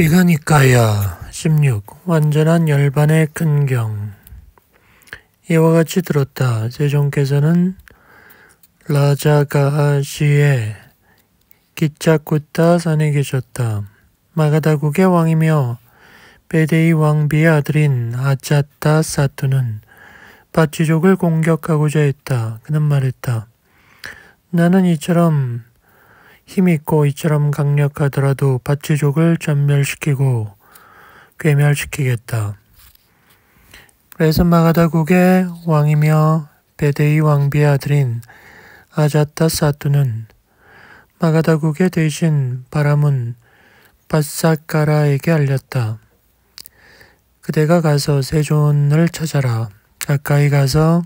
이가니까야 16. 완전한 열반의 큰경. 이와 같이 들었다. 세종께서는 라자가시에 기차쿠타 산에 계셨다. 마가다국의 왕이며 베데이 왕비의 아들인 아자타 사투는 바치족을 공격하고자 했다. 그는 말했다. 나는 이처럼 힘있고 이처럼 강력하더라도 바치족을 전멸시키고 괴멸시키겠다. 그래서 마가다국의 왕이며 베데이 왕비의 아들인 아자타 사투는 마가다국의 대신 바라문 바사카라에게 알렸다. 그대가 가서 세존을 찾아라. 가까이 가서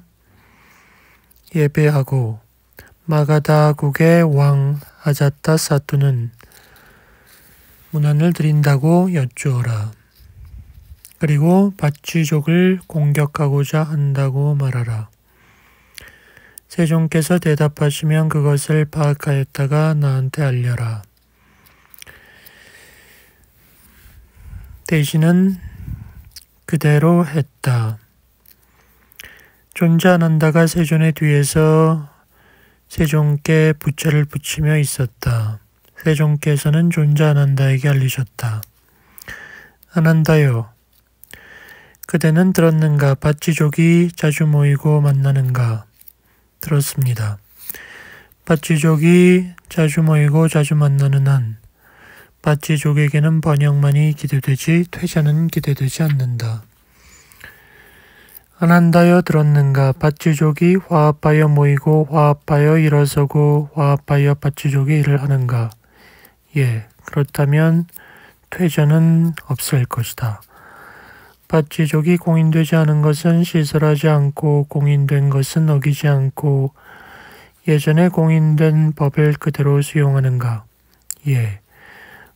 예배하고 마가다국의 왕 아자타 사투는 문안을 드린다고 여쭈어라. 그리고 바치족을 공격하고자 한다고 말하라. 세종께서 대답하시면 그것을 파악하였다가 나한테 알려라. 대신은 그대로 했다. 존재 안 한다가 세존의 뒤에서 세종께 부채를 붙이며 있었다. 세종께서는 존재 안 한다에게 알리셨다. 안 한다요. 그대는 들었는가? 바치족이 자주 모이고 만나는가? 들었습니다. 바치족이 자주 모이고 자주 만나는 한 바치족에게는 번영만이 기대되지 퇴자는 기대되지 않는다. 안 한다요. 들었는가? 바치족이 화합하여 모이고 화합하여 일어서고 화합하여 바치족의 일을 하는가? 예, 그렇다면 퇴전은 없을 것이다. 바치족이 공인되지 않은 것은 시설하지 않고 공인된 것은 어기지 않고 예전에 공인된 법을 그대로 수용하는가? 예,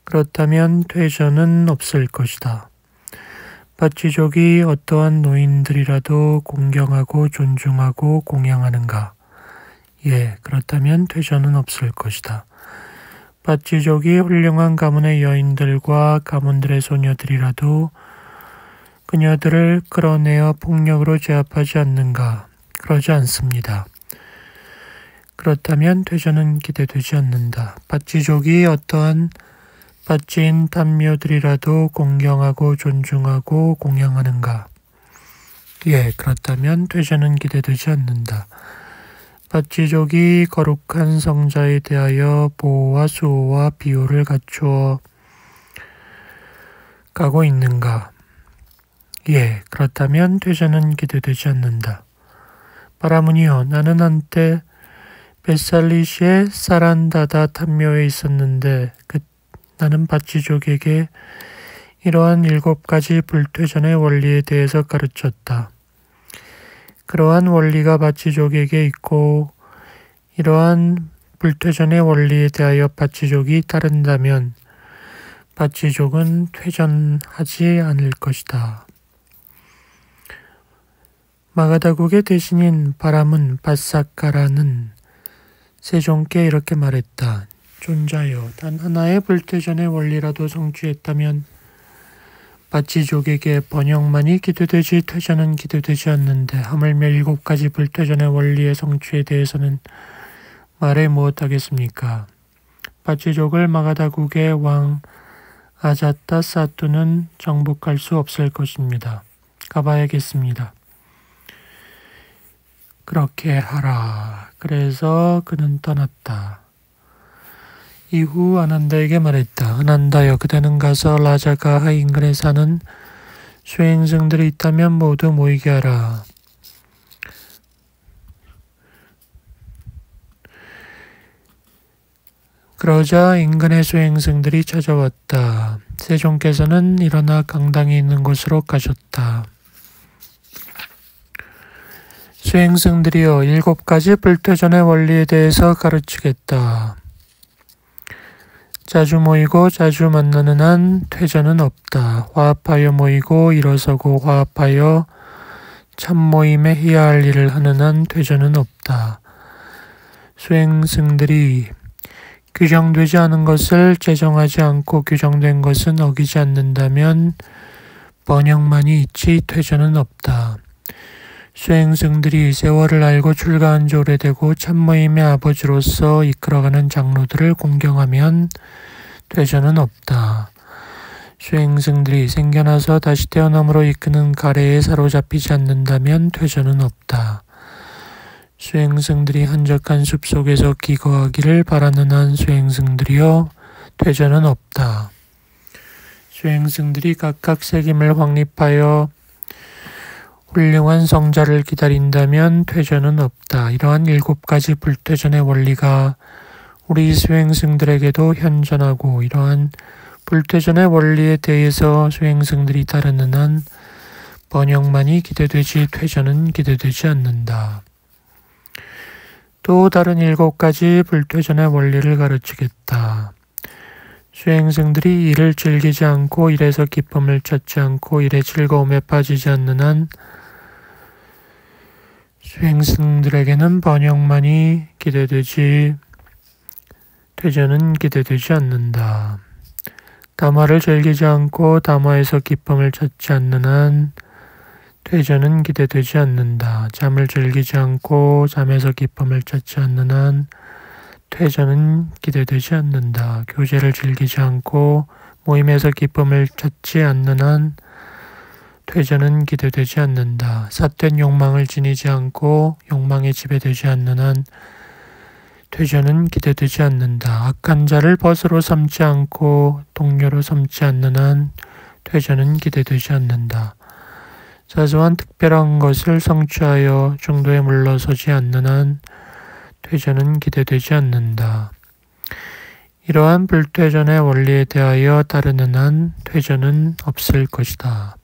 그렇다면 퇴전은 없을 것이다. 바치족이 어떠한 노인들이라도 공경하고 존중하고 공양하는가? 예, 그렇다면 퇴전은 없을 것이다. 바치족이 훌륭한 가문의 여인들과 가문들의 소녀들이라도 그녀들을 끌어내어 폭력으로 제압하지 않는가? 그러지 않습니다. 그렇다면 퇴전은 기대되지 않는다. 바치족이 어떠한 바치인 단묘들이라도 공경하고 존중하고 공양하는가? 예, 그렇다면 퇴전은 기대되지 않는다. 바치족이 거룩한 성자에 대하여 보호와 수호와 비호를 갖추어 가고 있는가? 예, 그렇다면 퇴전은 기대되지 않는다. 바라문이여, 나는 한때 베살리시의 사란다다 탄묘에 있었는데 나는 바치족에게 이러한 7가지 불퇴전의 원리에 대해서 가르쳤다. 그러한 원리가 바치족에게 있고 이러한 불퇴전의 원리에 대하여 바치족이 따른다면 바치족은 퇴전하지 않을 것이다. 마가다국의 대신인 바라문 바사카라는 세종께 이렇게 말했다. 존자여, 단 하나의 불퇴전의 원리라도 성취했다면 바치족에게 번영만이 기대되지 퇴전은 기대되지 않는데 하물며 7가지 불퇴전의 원리의 성취에 대해서는 말해 무엇하겠습니까? 바치족을 마가다국의 왕 아자타 사투는 정복할 수 없을 것입니다. 가봐야겠습니다. 그렇게 하라. 그래서 그는 떠났다. 이후 아난다에게 말했다. 아난다여, 그대는 가서 라자가하 인근에 사는 수행승들이 있다면 모두 모이게 하라. 그러자 인근의 수행승들이 찾아왔다. 세종께서는 일어나 강당이 있는 곳으로 가셨다. 수행승들이여, 7가지 불퇴전의 원리에 대해서 가르치겠다. 자주 모이고 자주 만나는 한 퇴전은 없다. 화합하여 모이고 일어서고 화합하여 참모임에 해야 할 일을 하는 한 퇴전은 없다. 수행승들이 규정되지 않은 것을 제정하지 않고 규정된 것은 어기지 않는다면 번영만이 있지 퇴전은 없다. 수행승들이 세월을 알고 출가한 지 오래되고 참모임의 아버지로서 이끌어가는 장로들을 공경하면 퇴전은 없다. 수행승들이 생겨나서 다시 태어남으로 이끄는 가래에 사로잡히지 않는다면 퇴전은 없다. 수행승들이 한적한 숲속에서 기거하기를 바라는 한 수행승들이여 퇴전은 없다. 수행승들이 각각 책임을 확립하여 훌륭한 성자를 기다린다면 퇴전은 없다. 이러한 7가지 불퇴전의 원리가 우리 수행승들에게도 현존하고 이러한 불퇴전의 원리에 대해서 수행승들이 따르는 한 번영만이 기대되지 퇴전은 기대되지 않는다. 또 다른 7가지 불퇴전의 원리를 가르치겠다. 수행승들이 일을 즐기지 않고 일에서 기쁨을 찾지 않고 일의 즐거움에 빠지지 않는 한 수행승들에게는 번영만이 기대되지 퇴전은 기대되지 않는다. 담화를 즐기지 않고 담화에서 기쁨을 찾지 않는 한 퇴전은 기대되지 않는다. 잠을 즐기지 않고 잠에서 기쁨을 찾지 않는 한 퇴전은 기대되지 않는다. 교제를 즐기지 않고 모임에서 기쁨을 찾지 않는 한 퇴전은 기대되지 않는다. 삿된 욕망을 지니지 않고 욕망에 지배되지 않는 한 퇴전은 기대되지 않는다. 악한 자를 벗으로 삼지 않고 동료로 삼지 않는 한 퇴전은 기대되지 않는다. 사소한 특별한 것을 성취하여 중도에 물러서지 않는 한 퇴전은 기대되지 않는다. 이러한 불퇴전의 원리에 대하여 따르는 한 퇴전은 없을 것이다.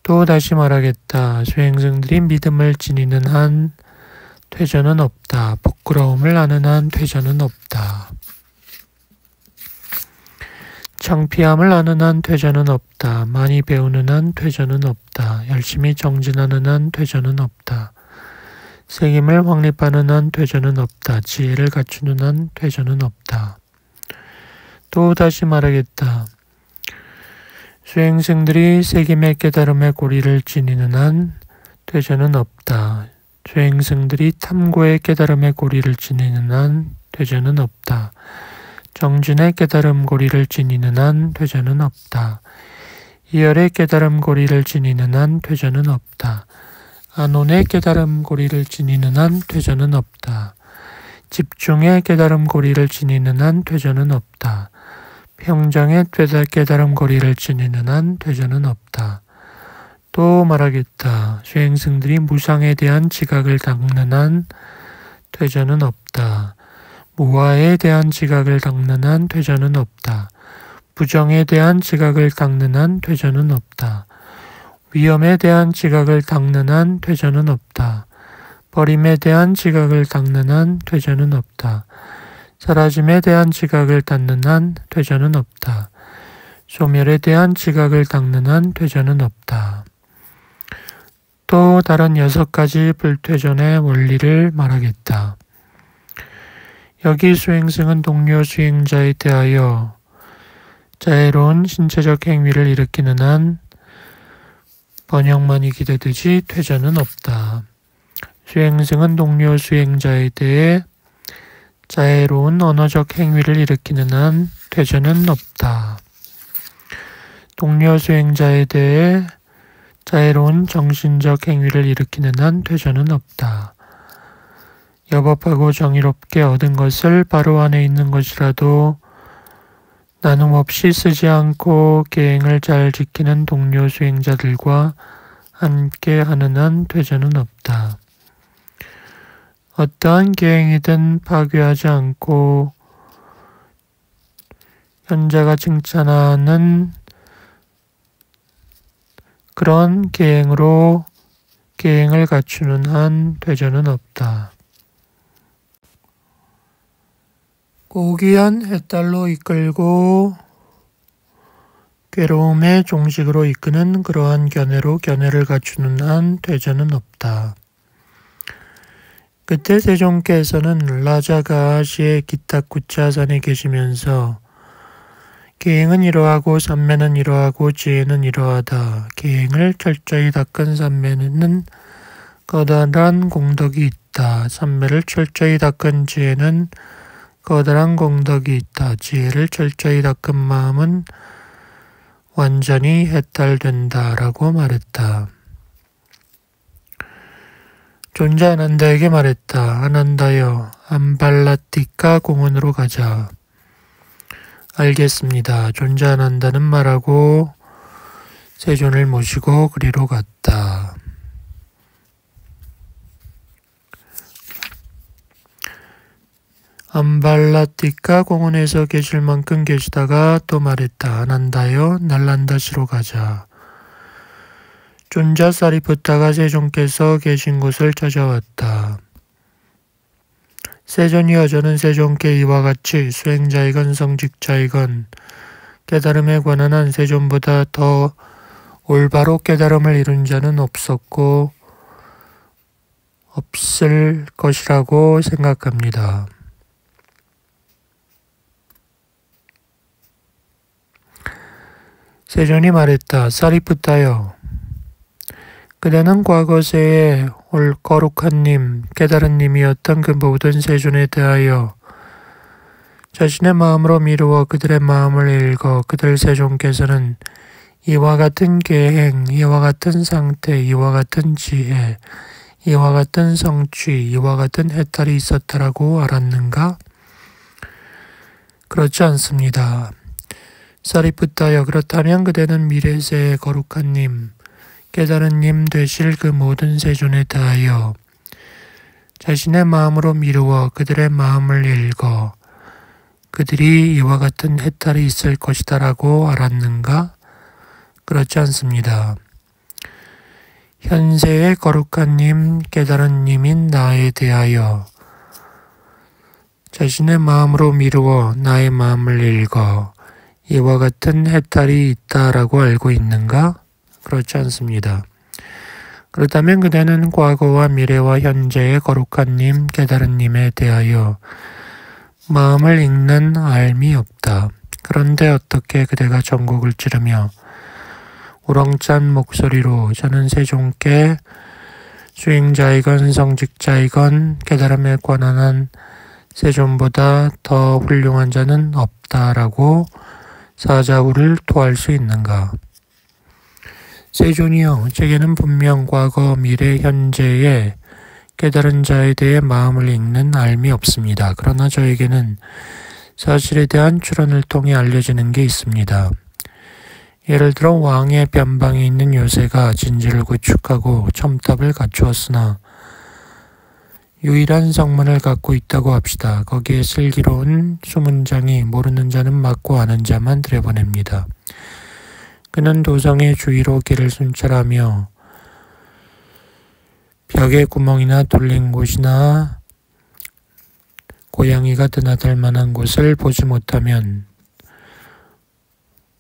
또 다시 말하겠다. 수행승들이 믿음을 지니는 한 퇴전은 없다. 부끄러움을 아는 한 퇴전은 없다. 창피함을 아는 한 퇴전은 없다. 많이 배우는 한 퇴전은 없다. 열심히 정진하는 한 퇴전은 없다. 책임을 확립하는 한 퇴전은 없다. 지혜를 갖추는 한 퇴전은 없다. 또 다시 말하겠다. 수행승들이 책임의 깨달음의 고리를 지니는 한 퇴전은 없다. 수행승들이 탐구의 깨달음의 고리를 지니는 한 퇴전은 없다. 정진의 깨달음 고리를 지니는 한 퇴전은 없다. 이열의 깨달음 고리를 지니는 한 퇴전은 없다. 안온의 깨달음 고리를 지니는 한 퇴전은 없다. 집중의 깨달음 고리를 지니는 한 퇴전은 없다. 평정의 깨달음 고리를 지니는 한 퇴전은 없다. 또 말하겠다. 수행승들이 무상에 대한 지각을 닦는 한 퇴전은 없다. 무아에 대한 지각을 닦는 한 퇴전은 없다. 부정에 대한 지각을 닦는 한 퇴전은 없다. 위험에 대한 지각을 닦는 한 퇴전은 없다. 버림에 대한 지각을 닦는 한 퇴전은 없다. 사라짐에 대한 지각을 닦는 한 퇴전은 없다. 소멸에 대한 지각을 닦는 한 퇴전은 없다. 또 다른 6가지 불퇴전의 원리를 말하겠다. 여기 수행승은 동료 수행자에 대하여 자애로운 신체적 행위를 일으키는 한 번영만이 기대되지 퇴전은 없다. 수행승은 동료 수행자에 대해 자애로운 언어적 행위를 일으키는 한 퇴전은 없다. 동료 수행자에 대해 자애로운 정신적 행위를 일으키는 한 퇴전은 없다. 여법하고 정의롭게 얻은 것을 바로 안에 있는 것이라도 나눔 없이 쓰지 않고 계행을 잘 지키는 동료 수행자들과 함께 하는 한 퇴전은 없다. 어떠한 계행이든 파괴하지 않고 현자가 칭찬하는 그런 계행으로 계행을 갖추는 한 퇴전은 없다. 고귀한 해달로 이끌고 괴로움의 종식으로 이끄는 그러한 견해로 견해를 갖추는 한 퇴전은 없다. 그때 세종께서는 라자가시의 기타쿠차산에 계시면서 기행은 이러하고 삼매는 이러하고 지혜는 이러하다. 기행을 철저히 닦은 삼매는 커다란 공덕이 있다. 삼매를 철저히 닦은 지혜는 커다란 공덕이 있다. 지혜를 철저히 닦은 마음은 완전히 해탈된다. 라고 말했다. 존재 아난다에게 말했다. 아난다여, 암발라티카 공원으로 가자. 알겠습니다. 존재 아난다는 말하고 세존을 모시고 그리로 갔다. 암발라티카 공원에서 계실 만큼 계시다가 또 말했다. 아난다여, 날란다시로 가자. 존자 사리푸타가 세존께서 계신 곳을 찾아왔다. 세존이여, 저는 세존께 이와 같이 수행자이건 성직자이건 깨달음에 관한 한 세존보다 더 올바로 깨달음을 이룬 자는 없었고 없을 것이라고 생각합니다. 세존이 말했다. 사리푸타여, 그대는 과거세의 거룩한 님, 깨달은 님이었던 그 모든 세존에 대하여 자신의 마음으로 미루어 그들의 마음을 읽어 그들 세존께서는 이와 같은 계행, 이와 같은 상태, 이와 같은 지혜, 이와 같은 성취, 이와 같은 해탈이 있었다라고 알았는가? 그렇지 않습니다. 사리푸타여, 그렇다면 그대는 미래세의 거룩한 님, 깨달은 님 되실 그 모든 세존에 대하여 자신의 마음으로 미루어 그들의 마음을 읽어 그들이 이와 같은 해탈이 있을 것이다 라고 알았는가? 그렇지 않습니다. 현세의 거룩한 님, 깨달은 님인 나에 대하여 자신의 마음으로 미루어 나의 마음을 읽어 이와 같은 해탈이 있다라고 알고 있는가? 그렇지 않습니다. 그렇다면 그대는 과거와 미래와 현재의 거룩한 님, 깨달은 님에 대하여 마음을 읽는 알미 없다. 그런데 어떻게 그대가 전곡을 찌르며 우렁찬 목소리로 저는 세존께 수행자이건 성직자이건 깨달음에 관한 한 세존보다 더 훌륭한 자는 없다라고 사자후를 토할 수 있는가? 세존이여, 제게는 분명 과거, 미래, 현재의 깨달은 자에 대해 마음을 읽는 알미 없습니다. 그러나 저에게는 사실에 대한 추론을 통해 알려지는 게 있습니다. 예를 들어 왕의 변방에 있는 요새가 진지를 구축하고 첨탑을 갖추었으나 유일한 성문을 갖고 있다고 합시다. 거기에 슬기로운 수문장이 모르는 자는 맞고 아는 자만 들여보냅니다. 그는 도성의 주위로 길을 순찰하며 벽에 구멍이나 뚫린 곳이나 고양이가 드나들 만한 곳을 보지 못하면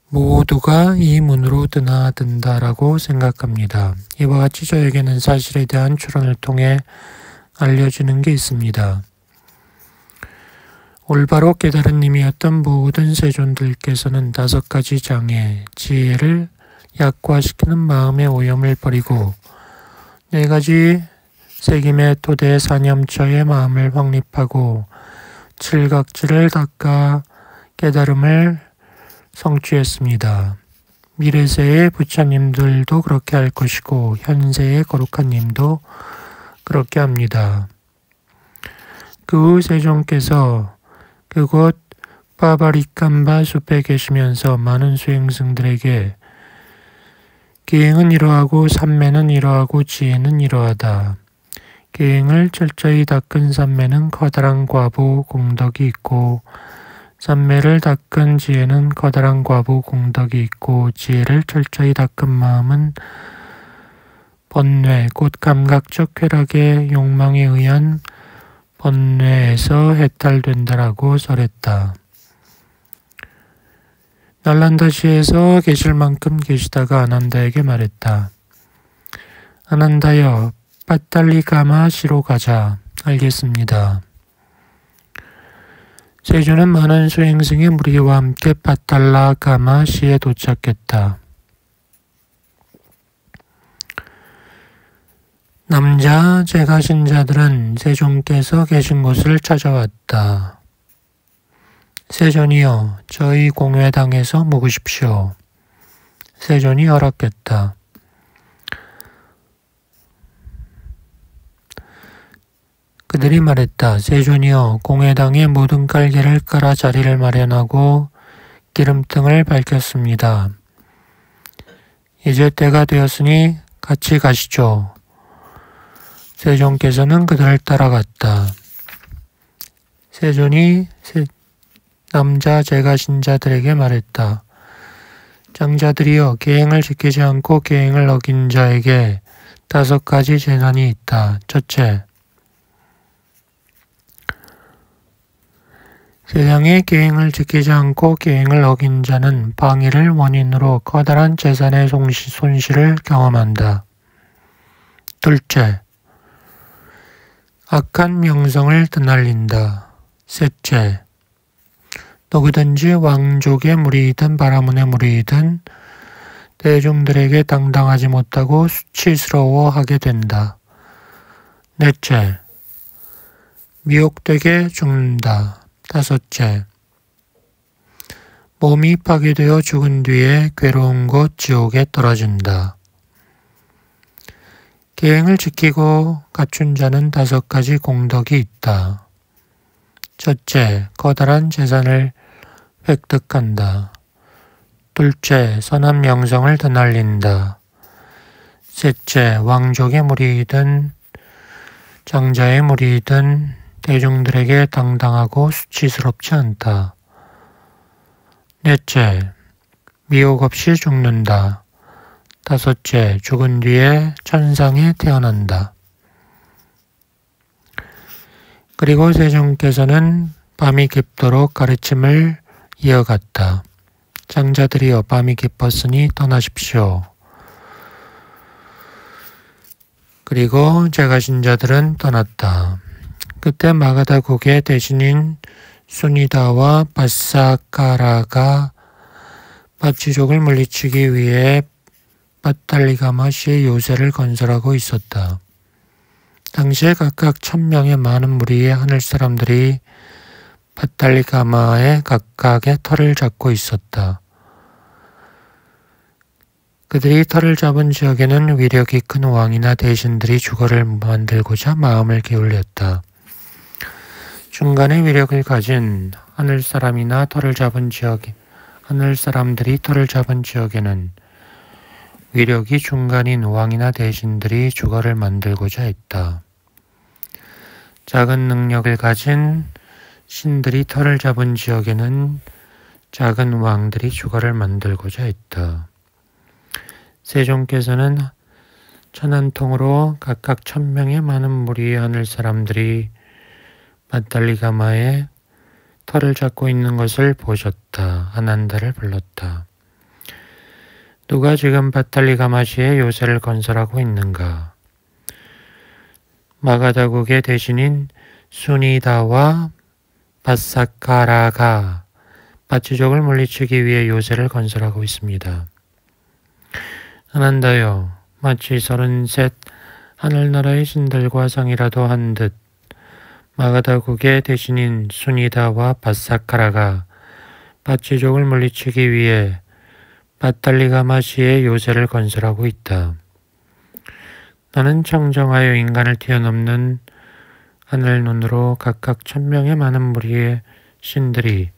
모두가 이 문으로 드나든다라고 생각합니다. 이와 같이 저에게는 사실에 대한 추론을 통해 알려지는 게 있습니다. 올바로 깨달은 님이었던 모든 세존들께서는 5가지 장애, 지혜를 약화시키는 마음의 오염을 버리고 4가지 색임의 토대 사념처의 마음을 확립하고 7각지를 닦아 깨달음을 성취했습니다. 미래세의 부처님들도 그렇게 할 것이고 현세의 거룩한 님도 그렇게 합니다. 그 후 세존께서 그곳 파바리캄바 숲에 계시면서 많은 수행승들에게 기행은 이러하고 삼매는 이러하고 지혜는 이러하다. 기행을 철저히 닦은 삼매는 커다란 과보 공덕이 있고 삼매를 닦은 지혜는 커다란 과보 공덕이 있고 지혜를 철저히 닦은 마음은 번뇌 곧 감각적 쾌락의 욕망에 의한 번뇌에서 해탈된다라고 설했다. 날란다시에서 계실 만큼 계시다가 아난다에게 말했다. 아난다여, 빠탈리가마시로 가자. 알겠습니다. 세조는 많은 수행승의 무리와 함께 바탈라가마시에 도착했다. 남자 제가신자들은 세존께서 계신 곳을 찾아왔다. 세존이여, 저희 공회당에서 묵으십시오. 세존이 허락했다. 그들이 말했다. 세존이여, 공회당에 모든 깔개를 깔아 자리를 마련하고 기름등을 밝혔습니다. 이제 때가 되었으니 같이 가시죠. 세존께서는 그들을 따라갔다. 세존이 남자 제가신자들에게 말했다. 장자들이여, 계행을 지키지 않고 계행을 어긴 자에게 5가지 재난이 있다. 첫째, 세상에 계행을 지키지 않고 계행을 어긴 자는 방위를 원인으로 커다란 재산의 손실을 경험한다. 둘째, 악한 명성을 드날린다. 셋째, 누구든지 왕족의 무리이든 바라문의 무리이든 대중들에게 당당하지 못하고 수치스러워하게 된다. 넷째, 미혹되게 죽는다. 다섯째, 몸이 파괴되어 죽은 뒤에 괴로운 곳 지옥에 떨어진다. 계행을 지키고 갖춘 자는 5가지 공덕이 있다. 첫째, 커다란 재산을 획득한다. 둘째, 선한 명성을 드날린다. 셋째, 왕족의 무리이든 장자의 무리이든 대중들에게 당당하고 수치스럽지 않다. 넷째, 미혹 없이 죽는다. 다섯째, 죽은 뒤에 천상에 태어난다. 그리고 세종께서는 밤이 깊도록 가르침을 이어갔다. 장자들이여, 밤이 깊었으니 떠나십시오. 그리고 제가신자들은 떠났다. 그때 마가다국의 대신인 수니다와 바사카라가 밭지족을 물리치기 위해 바탈리가마시의 요새를 건설하고 있었다. 당시에 각각 1000명의 많은 무리의 하늘 사람들이 바탈리가마의 각각의 털을 잡고 있었다. 그들이 털을 잡은 지역에는 위력이 큰 왕이나 대신들이 주거를 만들고자 마음을 기울였다. 중간에 위력을 가진 하늘 사람들이 털을 잡은 지역에는 위력이 중간인 왕이나 대신들이 주거를 만들고자 했다. 작은 능력을 가진 신들이 털을 잡은 지역에는 작은 왕들이 주거를 만들고자 했다. 세종께서는 천안통으로 각각 1000명의 많은 무리의 하늘 사람들이 바탈리가마에 털을 잡고 있는 것을 보셨다. 아난다를 불렀다. 누가 지금 바탈리가마시에 요새를 건설하고 있는가? 마가다국의 대신인 수니다와 바사카라가 밭지족을 물리치기 위해 요새를 건설하고 있습니다. 아난다여, 마치 33 하늘나라의 신들과 상이라도 한 듯 마가다국의 대신인 수니다와 바사카라가 밭지족을 물리치기 위해 바탈리가마시에 요새를 건설하고 있다. 나는 청정하여 인간을 뛰어넘는 하늘 눈으로 각각 1000명의 많은 무리의 신들이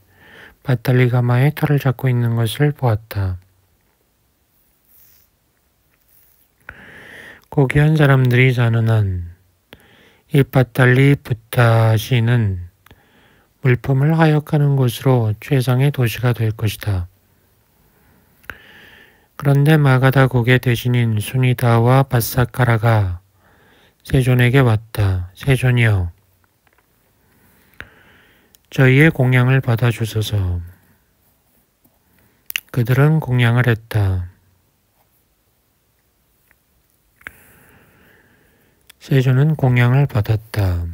바탈리가마의 털을 잡고 있는 것을 보았다. 고귀한 사람들이 사는 한 이 바탈리 부타시는 물품을 하역하는 곳으로 최상의 도시가 될 것이다. 그런데 마가다국의 대신인 수니다와 바사카라가 세존에게 왔다. 세존이여, 저희의 공양을 받아주소서. 그들은 공양을 했다. 세존은 공양을 받았다.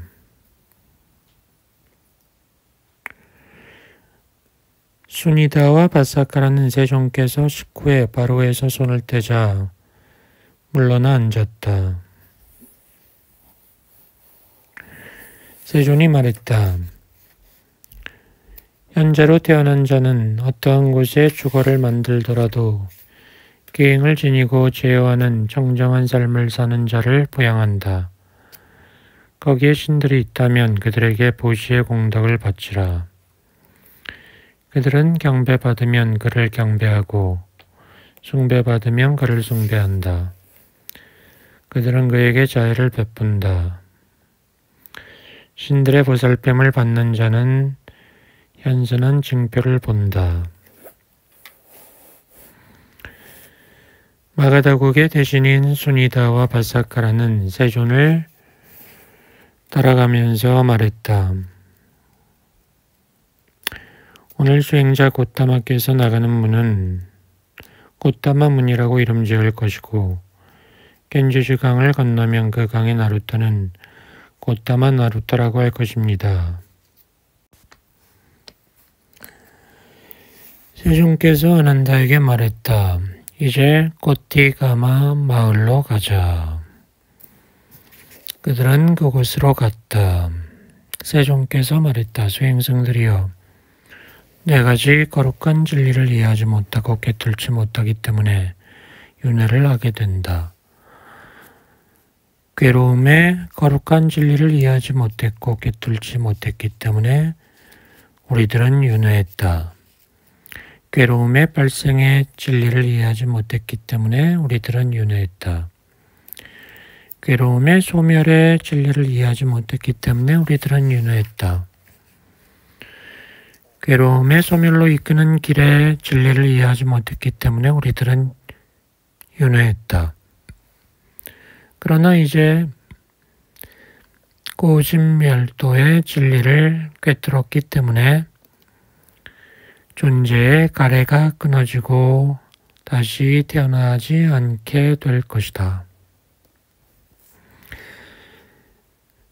순이다와 바사카라는 세종께서 식후에 바로에서 손을 떼자 물러나 앉았다. 세존이 말했다. 현재로 태어난 자는 어떠한 곳에 주거를 만들더라도 기행을 지니고 제어하는 정정한 삶을 사는 자를 부양한다. 거기에 신들이 있다면 그들에게 보시의 공덕을 바치라. 그들은 경배받으면 그를 경배하고 숭배받으면 그를 숭배한다. 그들은 그에게 자애를 베푼다. 신들의 보살핌을 받는 자는 현선한 징표를 본다. 마가다국의 대신인 순이다와 바사카라는 세존을 따라가면서 말했다. 오늘 수행자 고타마께서 나가는 문은 고타마 문이라고 이름 지을 것이고 겐지시 강을 건너면 그 강의 나루터는 고타마 나루터라고 할 것입니다. 세존께서 아난다에게 말했다. 이제 고티가마 마을로 가자. 그들은 그곳으로 갔다. 세존께서 말했다. 수행승들이여, 네 가지 거룩한 진리를 이해하지 못하고 깨뚫지 못하기 때문에 윤회를 하게 된다. 괴로움에 거룩한 진리를 이해하지 못했고 깨뚫지 못했기 때문에 우리들은 윤회했다. 괴로움의 발생의 진리를 이해하지 못했기 때문에 우리들은 윤회했다. 괴로움의 소멸의 진리를 이해하지 못했기 때문에 우리들은 윤회했다. 괴로움의 소멸로 이끄는 길의 진리를 이해하지 못했기 때문에 우리들은 윤회했다. 그러나 이제 고심멸도의 진리를 꿰뚫었기 때문에 존재의 가래가 끊어지고 다시 태어나지 않게 될 것이다.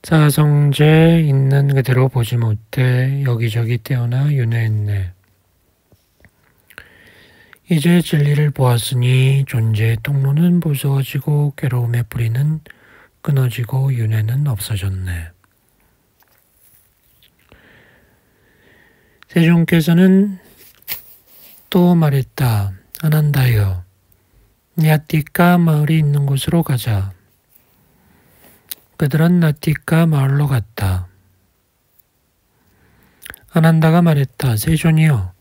사성제 있는 그대로 보지 못해 여기저기 태어나 윤회했네. 이제 진리를 보았으니 존재의 통로는 무서워지고 괴로움의 뿌리는 끊어지고 윤회는 없어졌네. 세종께서는 또 말했다. 아난다여, 냐티카 마을이 있는 곳으로 가자. 그들은 나티카 마을로 갔다. 아난다가 말했다. 세존이여,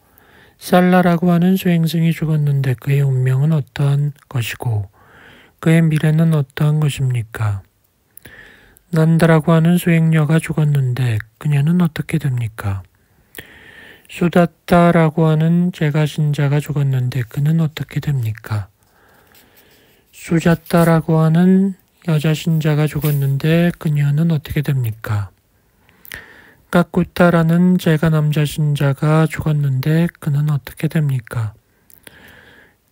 살라라고 하는 수행승이 죽었는데 그의 운명은 어떠한 것이고 그의 미래는 어떠한 것입니까? 난다라고 하는 수행녀가 죽었는데 그녀는 어떻게 됩니까? 수다타라고 하는 제가 신자가 죽었는데 그는 어떻게 됩니까? 수자타라고 하는 여자 신자가 죽었는데 그녀는 어떻게 됩니까? 까꾸타라는 제가 남자 신자가 죽었는데 그는 어떻게 됩니까?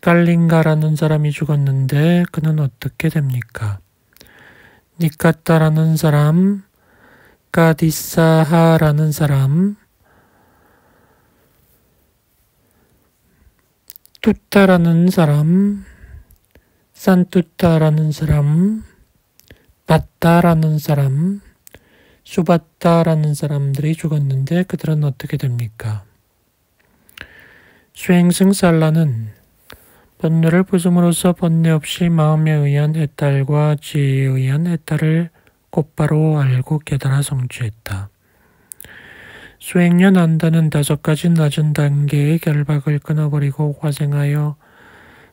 깔링가라는 사람이 죽었는데 그는 어떻게 됩니까? 니카타라는 사람, 까디사하라는 사람, 투타라는 사람, 산투타라는 사람, 바타라는 사람, 수바타라는 사람들이 죽었는데 그들은 어떻게 됩니까? 수행승 살라는 번뇌를 부숨으로써 번뇌 없이 마음에 의한 해탈과 지혜에 의한 해탈을 곧바로 알고 깨달아 성취했다. 수행년 난다는 5가지 낮은 단계의 결박을 끊어버리고 화생하여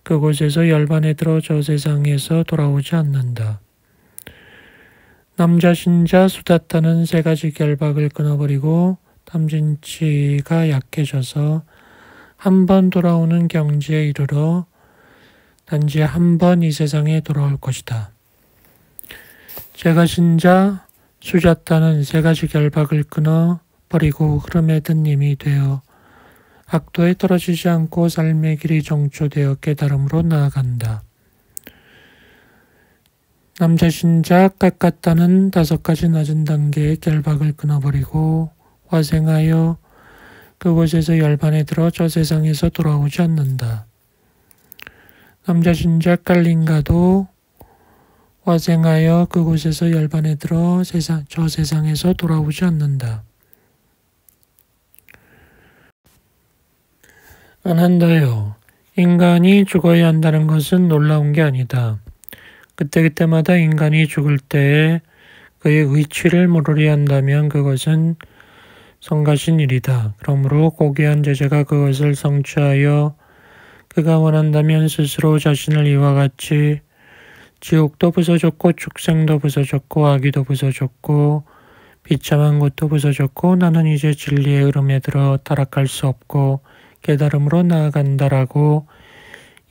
그곳에서 열반에 들어 저 세상에서 돌아오지 않는다. 남자 신자 수다타는 3가지 결박을 끊어버리고 탐진치가 약해져서 한 번 돌아오는 경지에 이르러 단지 한 번 이 세상에 돌아올 것이다. 제가 신자 수자타는 3가지 결박을 끊어 버리고 흐름에 든 님이 되어 악도에 떨어지지 않고 삶의 길이 정초되어 깨달음으로 나아간다. 남자 신자 깎았다는 5가지 낮은 단계의 결박을 끊어버리고 화생하여 그곳에서 열반에 들어 저 세상에서 돌아오지 않는다. 남자 신작 갈린가도 화생하여 그곳에서 열반에 들어 저 세상에서 돌아오지 않는다. 안한다요. 인간이 죽어야 한다는 것은 놀라운 게 아니다. 그때그때마다 인간이 죽을 때에 그의 의취를 물으려 한다면 그것은 성가신 일이다. 그러므로 고귀한 제자가 그것을 성취하여 그가 원한다면 스스로 자신을 이와 같이 지옥도 부서졌고 축생도 부서졌고 아기도 부서졌고 비참한 곳도 부서졌고 나는 이제 진리의 흐름에 들어 타락할 수 없고 깨달음으로 나아간다라고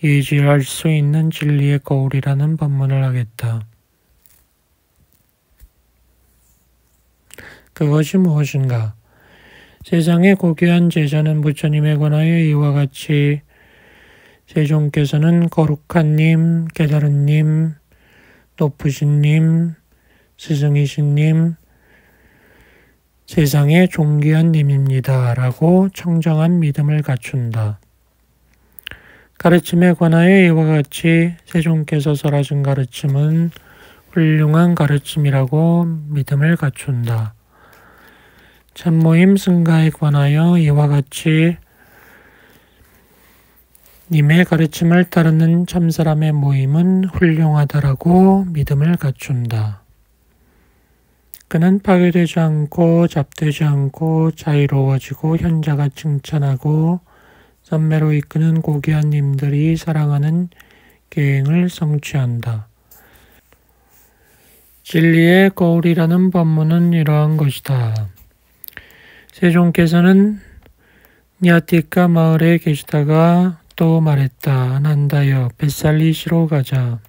예지할 수 있는 진리의 거울이라는 법문을 하겠다. 그것이 무엇인가? 세상의 고귀한 제자는 부처님에 관하여 이와 같이 세종께서는 거룩한 님, 깨달은 님, 높으신 님, 스승이신 님, 세상의 존귀한 님입니다. 라고 청정한 믿음을 갖춘다. 가르침에 관하여 이와 같이 세종께서 설하신 가르침은 훌륭한 가르침이라고 믿음을 갖춘다. 참모임 승가에 관하여 이와 같이 님의 가르침을 따르는 참사람의 모임은 훌륭하다라고 믿음을 갖춘다. 그는 파괴되지 않고 잡되지 않고 자유로워지고 현자가 칭찬하고 선매로 이끄는 고귀한 님들이 사랑하는 계행을 성취한다. 진리의 거울이라는 법문은 이러한 것이다. 세종께서는 냐티카 마을에 계시다가 또 말했다. 안한다여 뱃살리시로 가자.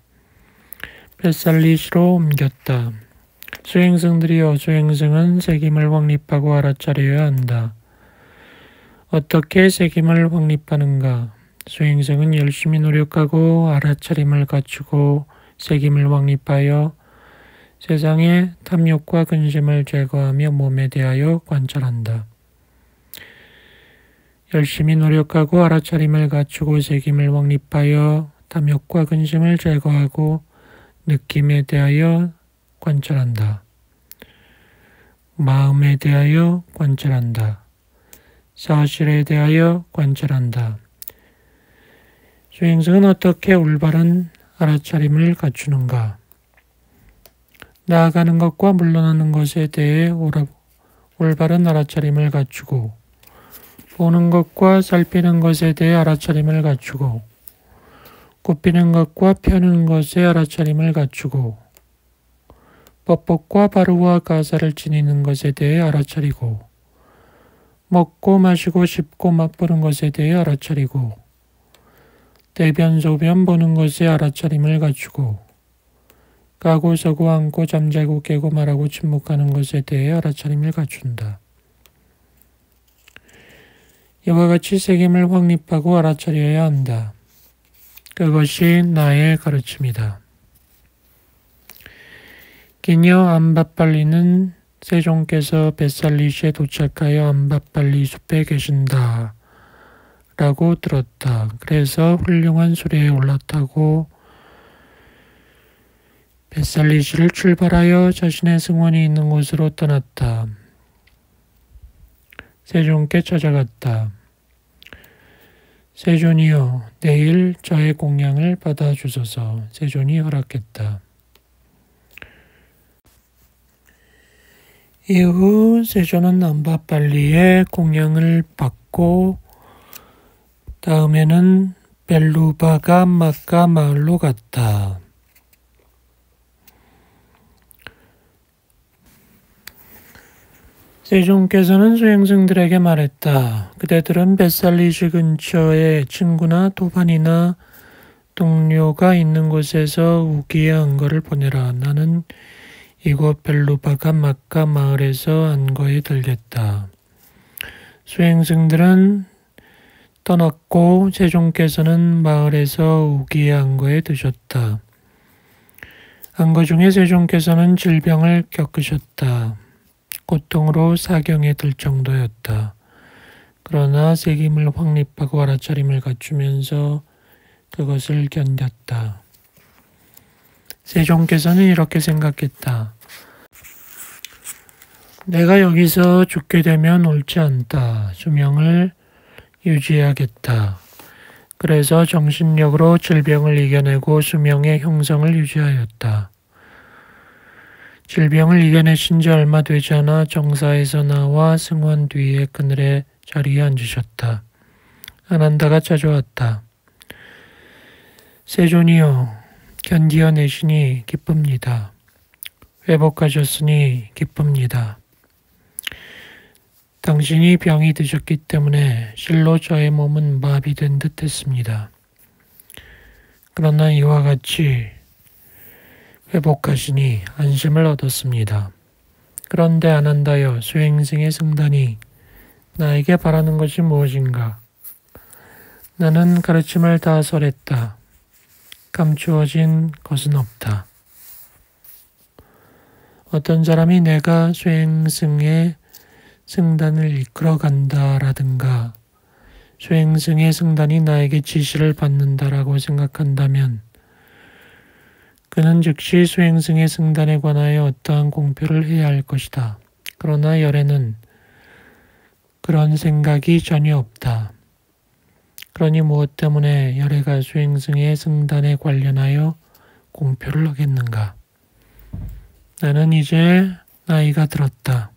뱃살리시로 옮겼다. 수행승들이여 수행승은 새김을 확립하고 알아차려야 한다. 어떻게 새김을 확립하는가? 수행승은 열심히 노력하고 알아차림을 갖추고 새김을 확립하여 세상의 탐욕과 근심을 제거하며 몸에 대하여 관찰한다. 열심히 노력하고 알아차림을 갖추고 새김을 확립하여 탐욕과 근심을 제거하고 느낌에 대하여 관찰한다. 마음에 대하여 관찰한다. 사실에 대하여 관찰한다. 수행승은 어떻게 올바른 알아차림을 갖추는가? 나아가는 것과 물러나는 것에 대해 올바른 알아차림을 갖추고 보는 것과 살피는 것에 대해 알아차림을 갖추고 굽히는 것과 펴는 것에 알아차림을 갖추고 법법과 바루와 가사를 지니는 것에 대해 알아차리고 먹고 마시고 씹고 맛보는 것에 대해 알아차리고 대변 소변 보는 것에 알아차림을 갖추고 가고 서고 앉고 잠자고 깨고 말하고 침묵하는 것에 대해 알아차림을 갖춘다. 이와 같이 새김을 확립하고 알아차려야 한다. 그것이 나의 가르침이다. 기녀 암바빨리는 세종께서 뱃살리시에 도착하여 암바빨리 숲에 계신다 라고 들었다. 그래서 훌륭한 수레에 올라타고 뱃살리시를 출발하여 자신의 승원이 있는 곳으로 떠났다. 세종께 찾아갔다. 세존이여, 내일 저의 공양을 받아주소서. 세존이 허락했다. 이후 세존은 암바빨리의 공양을 받고 다음에는 벨루바가 마카 마을로 갔다. 세종께서는 수행승들에게 말했다. 그대들은 뱃살리시 근처에 친구나 도반이나 동료가 있는 곳에서 우기의 안거를 보내라. 나는 이곳 벨루바가 마카 마을에서 안거에 들겠다. 수행승들은 떠났고 세종께서는 마을에서 우기의 안거에 드셨다. 안거 중에 세종께서는 질병을 겪으셨다. 고통으로 사경에 들 정도였다. 그러나 새김을 확립하고 알아차림을 갖추면서 그것을 견뎠다. 세종께서는 이렇게 생각했다. 내가 여기서 죽게 되면 옳지 않다. 수명을 유지해야겠다. 그래서 정신력으로 질병을 이겨내고 수명의 형성을 유지하였다. 질병을 이겨내신 지 얼마 되지 않아 정사에서 나와 승원 뒤에 그늘의 자리에 앉으셨다. 아난다가 찾아왔다. 세존이여, 견디어내시니 기쁩니다. 회복하셨으니 기쁩니다. 당신이 병이 드셨기 때문에 실로 저의 몸은 마비된 듯 했습니다. 그러나 이와 같이 회복하시니 안심을 얻었습니다. 그런데 아난다여, 수행승의 승단이 나에게 바라는 것이 무엇인가? 나는 가르침을 다 설했다. 감추어진 것은 없다. 어떤 사람이 내가 수행승의 승단을 이끌어 간다라든가 수행승의 승단이 나에게 지시를 받는다라고 생각한다면 그는 즉시 수행승의 승단에 관하여 어떠한 공표를 해야 할 것이다. 그러나 열에는 그런 생각이 전혀 없다. 그러니 무엇 때문에 열애가 수행승의 승단에 관련하여 공표를 하겠는가? 나는 이제 나이가 들었다.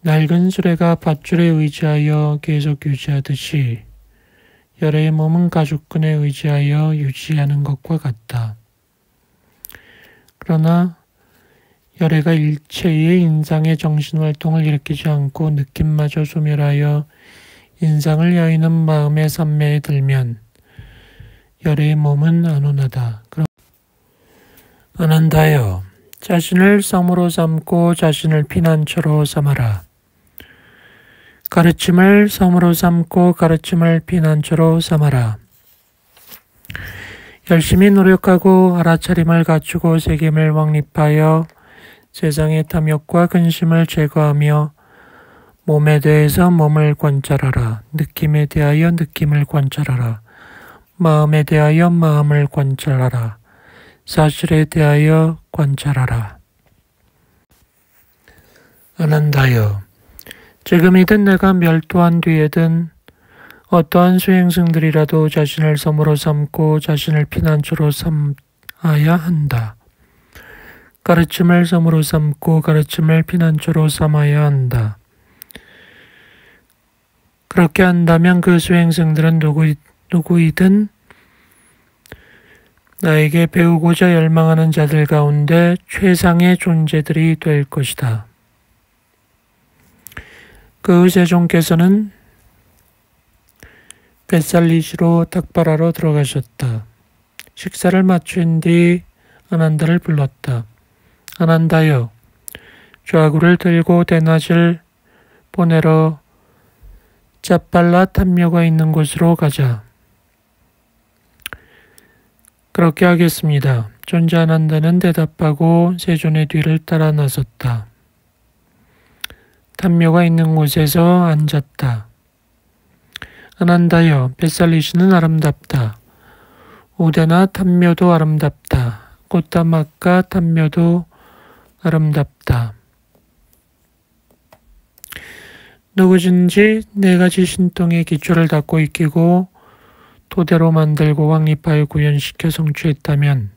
낡은 수레가 밧줄에 의지하여 계속 유지하듯이 열애의 몸은 가죽끈에 의지하여 유지하는 것과 같다. 그러나 열애가 일체의 인상의 정신활동을 일으키지 않고 느낌마저 소멸하여 인상을 여의는 마음의 산매에 들면 열애의 몸은 안온하다. 아난다여, 자신을 성으로 삼고 자신을 피난처로 삼아라. 가르침을 성으로 삼고 가르침을 피난처로 삼아라. 열심히 노력하고 알아차림을 갖추고 새김을 확립하여 세상의 탐욕과 근심을 제거하며 몸에 대해서 몸을 관찰하라. 느낌에 대하여 느낌을 관찰하라. 마음에 대하여 마음을 관찰하라. 사실에 대하여 관찰하라. 아난다여, 지금이든 내가 멸도한 뒤에든 어떠한 수행승들이라도 자신을 섬으로 삼고 자신을 피난처로 삼아야 한다. 가르침을 섬으로 삼고 가르침을 피난처로 삼아야 한다. 그렇게 한다면 그 수행승들은 누구이든 나에게 배우고자 열망하는 자들 가운데 최상의 존재들이 될 것이다. 그 세종께서는 뱃살리시로 닭발하러 들어가셨다. 식사를 마친 뒤 아난다를 불렀다. 아난다여, 좌구를 들고 대낮을 보내러 짭발라 탐묘가 있는 곳으로 가자. 그렇게 하겠습니다. 존자 아난다는 대답하고 세존의 뒤를 따라 나섰다. 탐묘가 있는 곳에서 앉았다. 아난다여, 뱃살리시는 아름답다. 우대나 탐묘도 아름답다. 꽃다막과 탐묘도 아름답다. 누구든지 네 가지 신통의 기초를 닦고 익히고 토대로 만들고 확립하여 구현시켜 성취했다면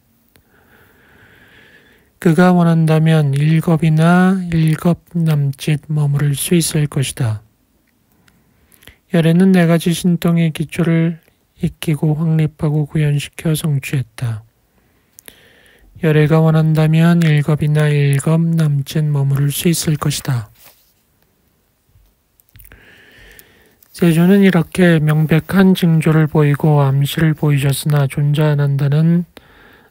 그가 원한다면 일겁이나 일겁 남짓 머무를 수 있을 것이다. 열애는 네 가지 신통의 기초를 익히고 확립하고 구현시켜 성취했다. 열애가 원한다면 일겁이나 일겁 남짓 머무를 수 있을 것이다. 세존은 이렇게 명백한 징조를 보이고 암시를 보이셨으나 존자 아난다는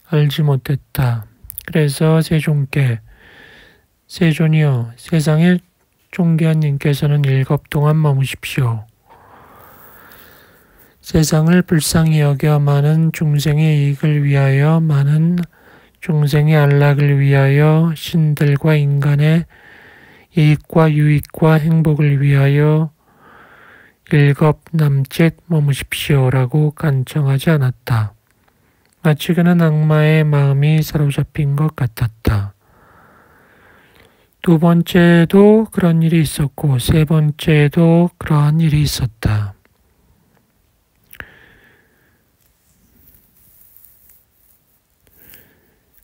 알지 못했다. 그래서 세존께, 세존이여, 세상의 존귀한 님께서는 일겁 동안 머무십시오. 세상을 불쌍히 여겨 많은 중생의 이익을 위하여, 많은 중생의 안락을 위하여 신들과 인간의 이익과 유익과 행복을 위하여 일겁남짓 머무십시오라고 간청하지 않았다. 마치 그는 악마의 마음이 사로잡힌 것 같았다. 두 번째에도 그런 일이 있었고 세 번째에도 그러한 일이 있었다.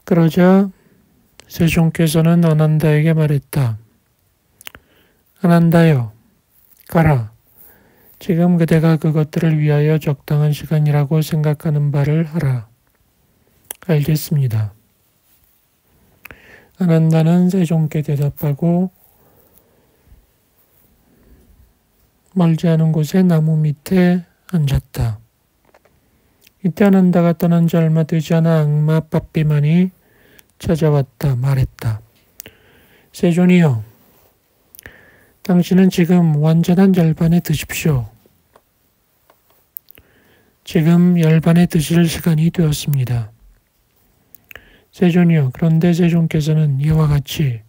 그러자 세종께서는 아난다에게 말했다. 아난다여, 가라. 지금 그대가 그것들을 위하여 적당한 시간이라고 생각하는 바를 하라. 알겠습니다. 아난다는 세종께 대답하고 멀지 않은 곳에 나무 밑에 앉았다. 이때 아난다가 떠난 지 얼마 되지 않아 악마 빠삐만이 찾아왔다 말했다. 세존이여, 당신은 지금 완전한 열반에 드십시오. 지금 열반에 드실 시간이 되었습니다. 세존이여, 그런데 세존께서는 이와 같이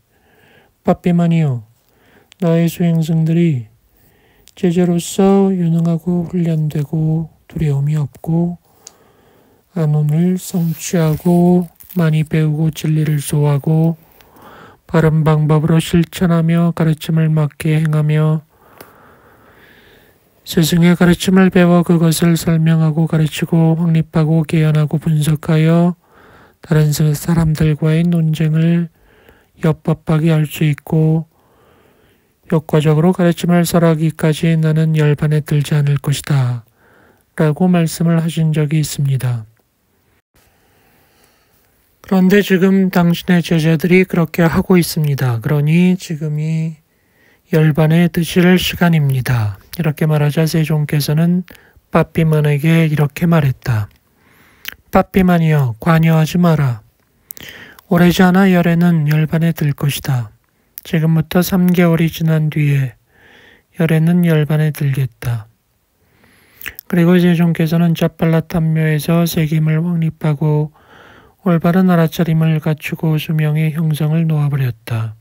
빠삐만이여, 나의 수행승들이 제자로서 유능하고 훈련되고 두려움이 없고 안온을 성취하고 많이 배우고 진리를 소화하고 바른 방법으로 실천하며 가르침을 맞게 행하며 스승의 가르침을 배워 그것을 설명하고 가르치고 확립하고 개연하고 분석하여 다른 사람들과의 논쟁을 엿법하게 할 수 있고 효과적으로 가르침을 설하기까지 나는 열반에 들지 않을 것이다 라고 말씀을 하신 적이 있습니다. 그런데 지금 당신의 제자들이 그렇게 하고 있습니다. 그러니 지금이 열반에 드실 시간입니다. 이렇게 말하자 세종께서는 빠삐만에게 이렇게 말했다. 빠삐만이여, 관여하지 마라. 오래지 않아 열에는 열반에 들 것이다. 지금부터 3개월이 지난 뒤에 열에는 열반에 들겠다. 그리고 세종께서는 자팔라탐묘에서 세김을 확립하고 올바른 알아차림을 갖추고 수명의 형성을 놓아버렸다.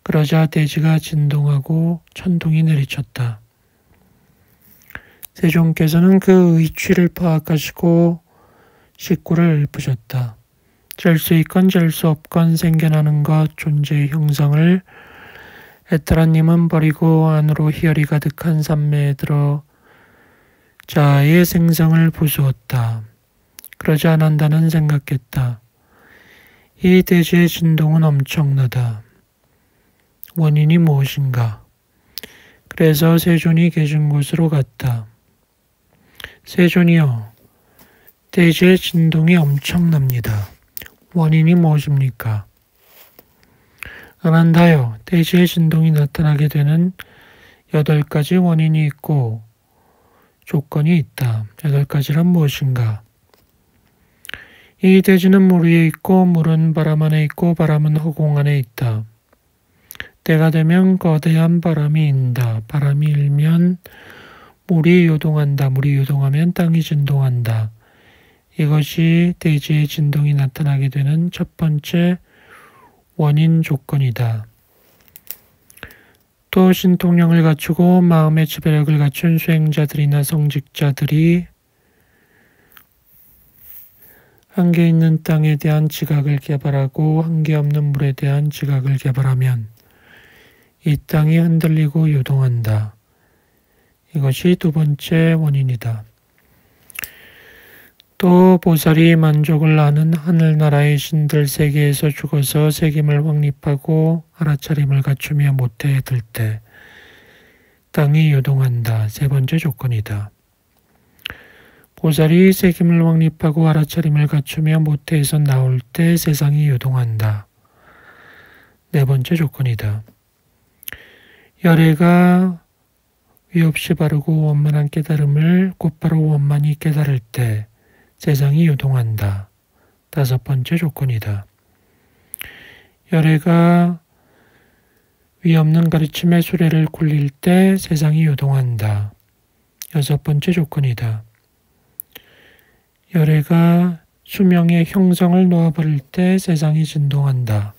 그러자 대지가 진동하고 천둥이 내리쳤다. 세종께서는 그 의취를 파악하시고 식구를 읊으셨다. 잴 수 있건 잴 수 없건 생겨나는 것 존재의 형성을 에따라님은 버리고 안으로 희열이 가득한 삼매에 들어 자아의 생성을 부수었다. 그러지 않는다는 생각했다. 이 대지의 진동은 엄청나다. 원인이 무엇인가? 그래서 세존이 계신 곳으로 갔다. 세존이여, 대지의 진동이 엄청납니다. 원인이 무엇입니까? 아난다여, 대지의 진동이 나타나게 되는 8가지 원인이 있고 조건이 있다. 8가지란 무엇인가? 이 대지는 물 위에 있고 물은 바람 안에 있고 바람은 허공 안에 있다. 때가 되면 거대한 바람이 인다. 바람이 일면 물이 요동한다. 물이 요동하면 땅이 진동한다. 이것이 대지의 진동이 나타나게 되는 첫 번째 원인 조건이다. 또 신통력을 갖추고 마음의 지배력을 갖춘 수행자들이나 성직자들이 한계 있는 땅에 대한 지각을 개발하고 한계 없는 물에 대한 지각을 개발하면 이 땅이 흔들리고 요동한다. 이것이 두 번째 원인이다. 또 보살이 만족을 아는 하늘나라의 신들 세계에서 죽어서 세김을 확립하고 알아차림을 갖추며 모태에 들 때 땅이 요동한다. 세 번째 조건이다. 보살이 세김을 확립하고 알아차림을 갖추며 모태에서 나올 때 세상이 요동한다. 네 번째 조건이다. 열애가 위 없이 바르고 원만한 깨달음을 곧바로 원만히 깨달을 때 세상이 요동한다. 다섯 번째 조건이다. 열애가 위 없는 가르침의 수레를 굴릴 때 세상이 요동한다. 여섯 번째 조건이다. 열애가 수명의 형성을 놓아버릴 때 세상이 진동한다.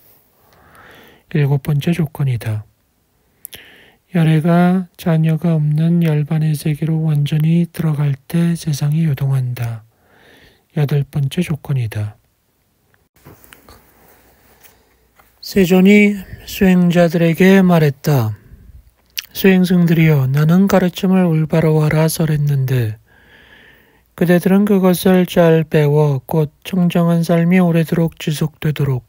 7번째 조건이다. 열애가 자녀가 없는 열반의 세계로 완전히 들어갈 때 세상이 요동한다. 8번째 조건이다. 세존이 수행자들에게 말했다. 수행승들이여, 나는 가르침을 올바로 하라 설했는데 그대들은 그것을 잘 배워 곧 청정한 삶이 오래도록 지속되도록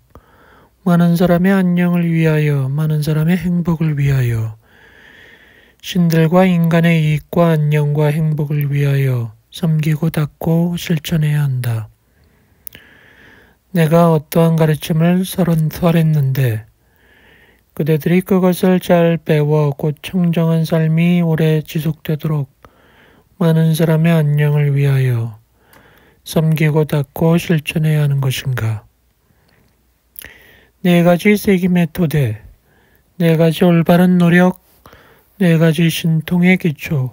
많은 사람의 안녕을 위하여 많은 사람의 행복을 위하여 신들과 인간의 이익과 안녕과 행복을 위하여 섬기고 닦고 실천해야 한다. 내가 어떠한 가르침을 설했는데 그대들이 그것을 잘 배워 곧 청정한 삶이 오래 지속되도록 많은 사람의 안녕을 위하여 섬기고 닦고 실천해야 하는 것인가? 4가지 세김의 토대, 4가지 올바른 노력, 4가지 신통의 기초,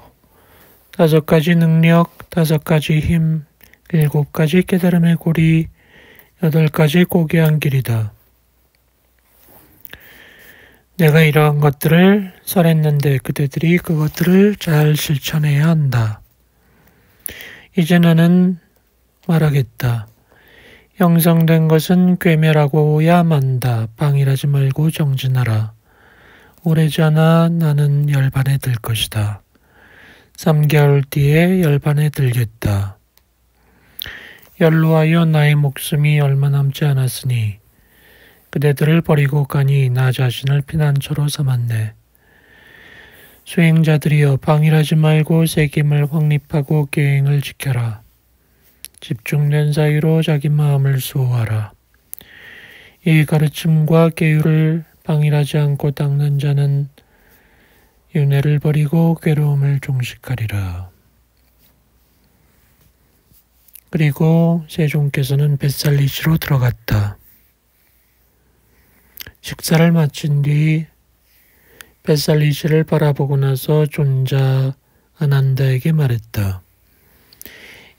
5가지 능력, 5가지 힘, 7가지 깨달음의 고리, 8가지 고귀한 길이다. 내가 이러한 것들을 설했는데 그대들이 그것들을 잘 실천해야 한다. 이제 나는 말하겠다. 형성된 것은 괴멸하고야 만다. 방일하지 말고 정진하라. 오래지 않아 나는 열반에 들 것이다. 3개월 뒤에 열반에 들겠다. 연로하여 나의 목숨이 얼마 남지 않았으니 그대들을 버리고 가니 나 자신을 피난처로 삼았네. 수행자들이여, 방일하지 말고 세김을 확립하고 계행을 지켜라. 집중된 사유로 자기 마음을 수호하라. 이 가르침과 계율을 방일하지 않고 닦는 자는 윤회를 버리고 괴로움을 종식하리라. 그리고 세종께서는 뱃살리시로 들어갔다. 식사를 마친 뒤 뱃살리시를 바라보고 나서 존자 아난다에게 말했다.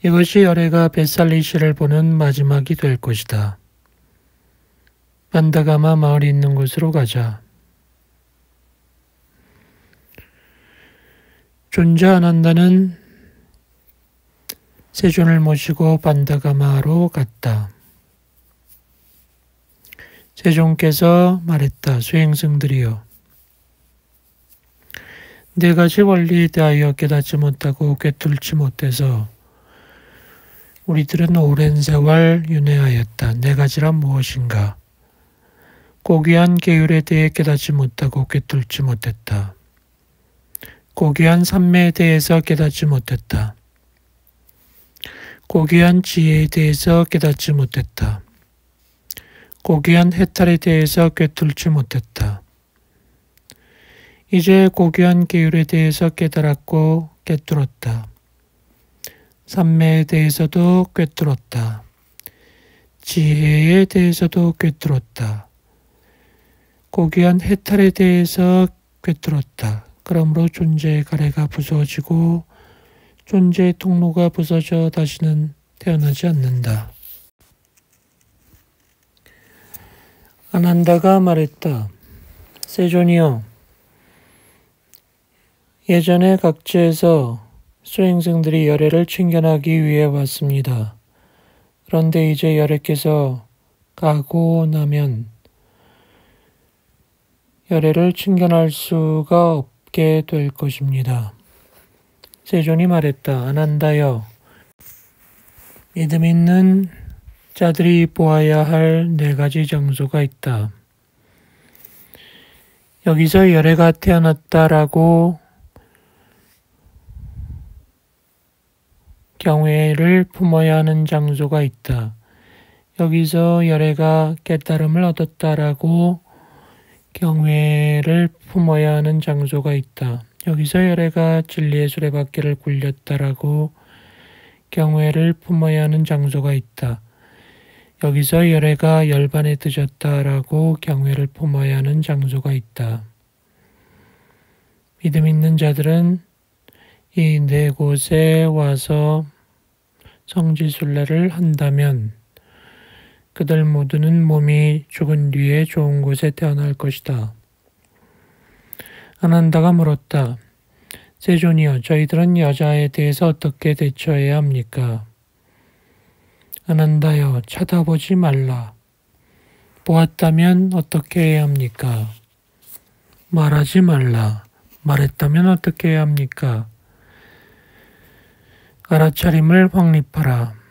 이것이 열애가 뱃살리시를 보는 마지막이 될 것이다. 반다가마 마을이 있는 곳으로 가자. 존자 아난다는 세존을 모시고 반다가마로 갔다. 세종께서 말했다. 수행승들이여, 4가지 원리에 대하여 깨닫지 못하고 꿰뚫지 못해서 우리들은 오랜 세월 윤회하였다. 4가지란 무엇인가? 고귀한 계율에 대해 깨닫지 못하고 꿰뚫지 못했다. 고귀한 삼매에 대해서 깨닫지 못했다. 고귀한 지혜에 대해서 깨닫지 못했다. 고귀한 해탈에 대해서 꿰뚫지 못했다. 이제 고귀한 계율에 대해서 깨달았고 꿰뚫었다. 삼매에 대해서도 꿰뚫었다. 지혜에 대해서도 꿰뚫었다. 고귀한 해탈에 대해서 꿰뚫었다. 그러므로 존재의 가래가 부서지고 존재의 통로가 부서져 다시는 태어나지 않는다. 아난다가 말했다. 세존이여, 예전에 각지에서 수행승들이 열애를 챙겨나기 위해 왔습니다. 그런데 이제 열애께서 가고 나면 열애를 챙겨날 수가 없게 될 것입니다. 세존이 말했다. 아난다여, 믿음 있는 자들이 보아야 할 4가지 장소가 있다. 여기서 열애가 태어났다라고 경외를 품어야 하는 장소가 있다. 여기서 열애가 깨달음을 얻었다라고 경외를 품어야 하는 장소가 있다. 여기서 열애가 진리의 수레바퀴를 굴렸다라고 경외를 품어야 하는 장소가 있다. 여기서 열애가 열반에 드셨다라고 경외를 품어야 하는 장소가 있다. 믿음 있는 자들은 이 4곳에 와서 성지순례를 한다면 그들 모두는 몸이 죽은 뒤에 좋은 곳에 태어날 것이다. 아난다가 물었다. 세존이여, 저희들은 여자에 대해서 어떻게 대처해야 합니까? 아난다여, 쳐다보지 말라. 보았다면 어떻게 해야 합니까? 말하지 말라. 말했다면 어떻게 해야 합니까? 알아차림을 확립하라.